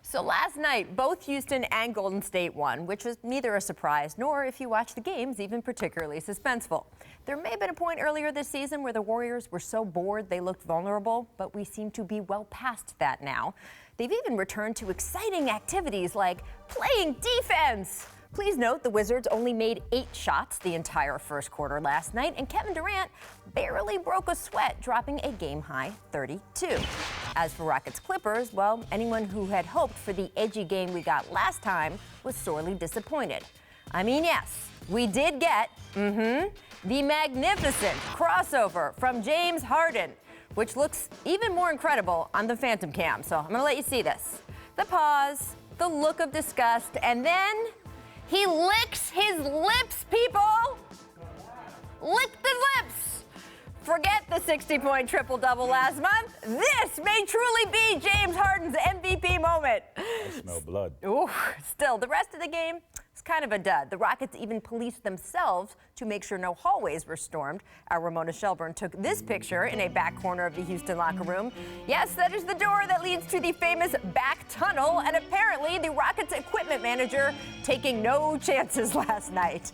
So last night, both Houston and Golden State won, which was neither a surprise nor, if you watch the games, even particularly suspenseful. There may have been a point earlier this season where the Warriors were so bored they looked vulnerable, but we seem to be well past that now. They've even returned to exciting activities like playing defense. Please note the Wizards only made 8 shots the entire first quarter last night, and Kevin Durant barely broke a sweat, dropping a game-high 32. As for Rockets Clippers, well, anyone who had hoped for the edgy game we got last time was sorely disappointed. I mean, yes, we did get, the magnificent crossover from James Harden, which looks even more incredible on the Phantom Cam. So I'm going to let you see this. The pause, the look of disgust, and then he licks his lips, people! Lick the lips! Forget the 60-point triple-double last month. This may truly be James Harden's MVP moment. I smell blood. Ooh, still, the rest of the game is kind of a dud. The Rockets even policed themselves to make sure no hallways were stormed. Our Ramona Shelburne took this picture in a back corner of the Houston locker room. Yes, that is the door that leads to the famous back tunnel, and apparently the Rockets equipment manager taking no chances last night.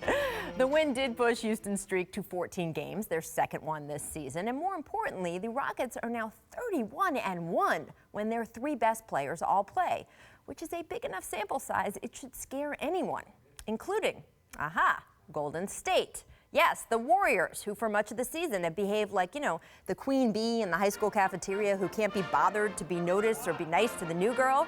The win did push Houston's streak to 14 games, their second one this season, and more importantly, the Rockets are now 31-1 when their 3 best players all play, which is a big enough sample size it should scare anyone, including, Golden State. Yes, the Warriors, who for much of the season have behaved like, the queen bee in the high school cafeteria who can't be bothered to be noticed or be nice to the new girl.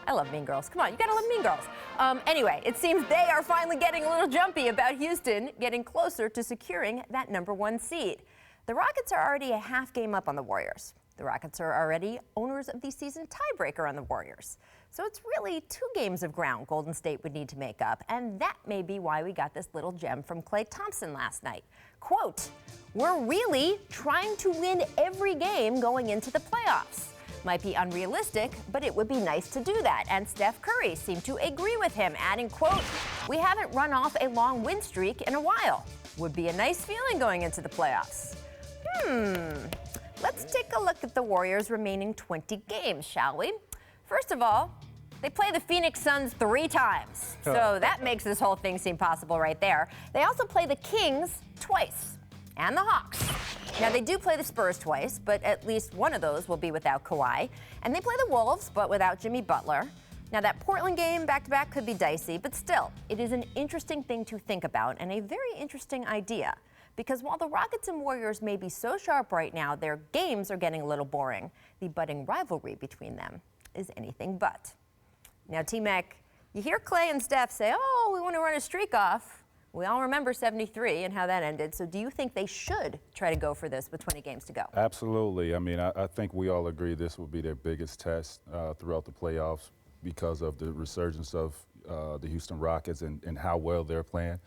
I love Mean Girls. Come on, you gotta love Mean Girls. Anyway, it seems they are finally getting a little jumpy about Houston getting closer to securing that #1 seed. The Rockets are already a half game up on the Warriors. The Rockets are already owners of the season tiebreaker on the Warriors. So it's really 2 games of ground Golden State would need to make up, and that may be why we got this little gem from Klay Thompson last night. Quote, "We're really trying to win every game going into the playoffs. Might be unrealistic, but it would be nice to do that." And Steph Curry seemed to agree with him, adding, quote, "We haven't run off a long win streak in a while. Would be a nice feeling going into the playoffs." Let's take a look at the Warriors' remaining 20 games, shall we? First of all, they play the Phoenix Suns 3 times. So that makes this whole thing seem possible right there. They also play the Kings twice, and the Hawks. Now, they do play the Spurs twice, but at least one of those will be without Kawhi. And they play the Wolves, but without Jimmy Butler. Now, that Portland game back-to-back could be dicey, but still, it is an interesting thing to think about and a very interesting idea. Because while the Rockets and Warriors may be so sharp right now, their games are getting a little boring. The budding rivalry between them is anything but. Now, T-Mac, you hear Klay and Steph say, "Oh, we want to run a streak off." We all remember 73 and how that ended. So do you think they should try to go for this with 20 games to go? Absolutely. I mean, I think we all agree this will be their biggest test throughout the playoffs because of the resurgence of the Houston Rockets and how well they're playing.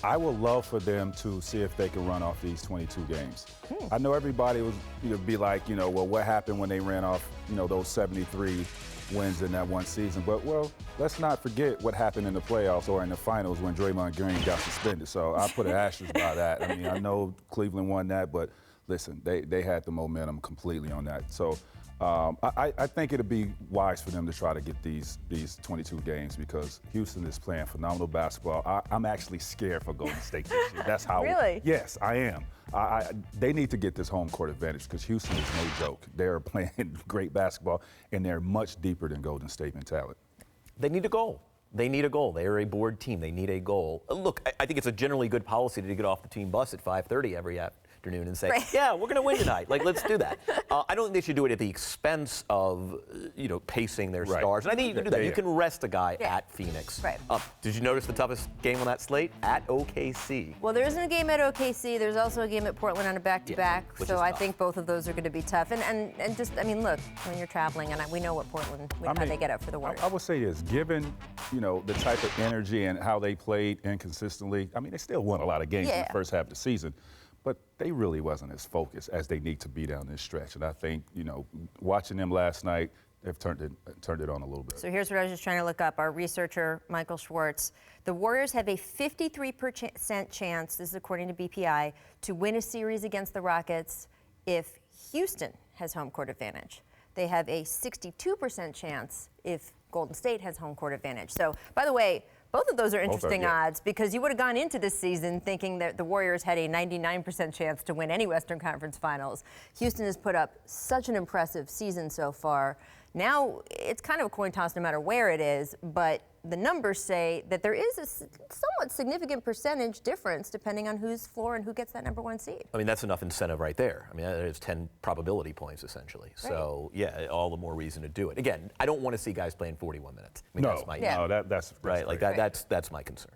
I would love for them to see if they can run off these 22 games. I know everybody would be like, well, what happened when they ran off, those 73 wins in that one season? But, well, let's not forget what happened in the playoffs or in the finals when Draymond Green got suspended. So I put an asterisk by that. I mean, I know Cleveland won that, but listen, they had the momentum completely on that. So I think it'd be wise for them to try to get these 22 games because Houston is playing phenomenal basketball. I'm actually scared for Golden State this year. That's how. Really? Yes, I am. They need to get this home court advantage because Houston is no joke. They're playing great basketball, and they're much deeper than Golden State in talent. They need a goal. They need a goal. They are a bored team. They need a goal. Look, I think it's a generally good policy to get off the team bus at 5:30 every afternoon and say, yeah, we're going to win tonight. Let's do that. I don't think they should do it at the expense of, pacing their stars. And I think you can do that. You can rest a guy at Phoenix. Right. Did you notice the toughest game on that slate? At OKC. Well, there isn't a game at OKC. There's also a game at Portland on a back-to-back. So I think both of those are going to be tough. And just, look, when you're traveling, and we know what Portland, how they get up for the Warriors. I would say this, given, the type of energy and how they played inconsistently, they still won a lot of games in the first half of the season. But they really wasn't as focused as they need to be down this stretch. And I think, watching them last night, they've turned it on a little bit. So here's what I was just trying to look up. Our researcher, Michael Schwartz, the Warriors have a 53% chance, this is according to BPI, to win a series against the Rockets if Houston has home court advantage. They have a 62% chance if Golden State has home court advantage. So, by the way, both of those are interesting odds because you would have gone into this season thinking that the Warriors had a 99% chance to win any Western Conference Finals. Houston has put up such an impressive season so far. Now it's kind of a coin toss no matter where it is, but the numbers say that there is a somewhat significant percentage difference depending on who's floor and who gets that #1 seed. I mean, that's enough incentive right there. I mean, there's 10 probability points essentially. Right. So, yeah, all the more reason to do it. Again, I don't want to see guys playing 41 minutes. I mean, No, that's my, no, that's right. Like that. That's my concern.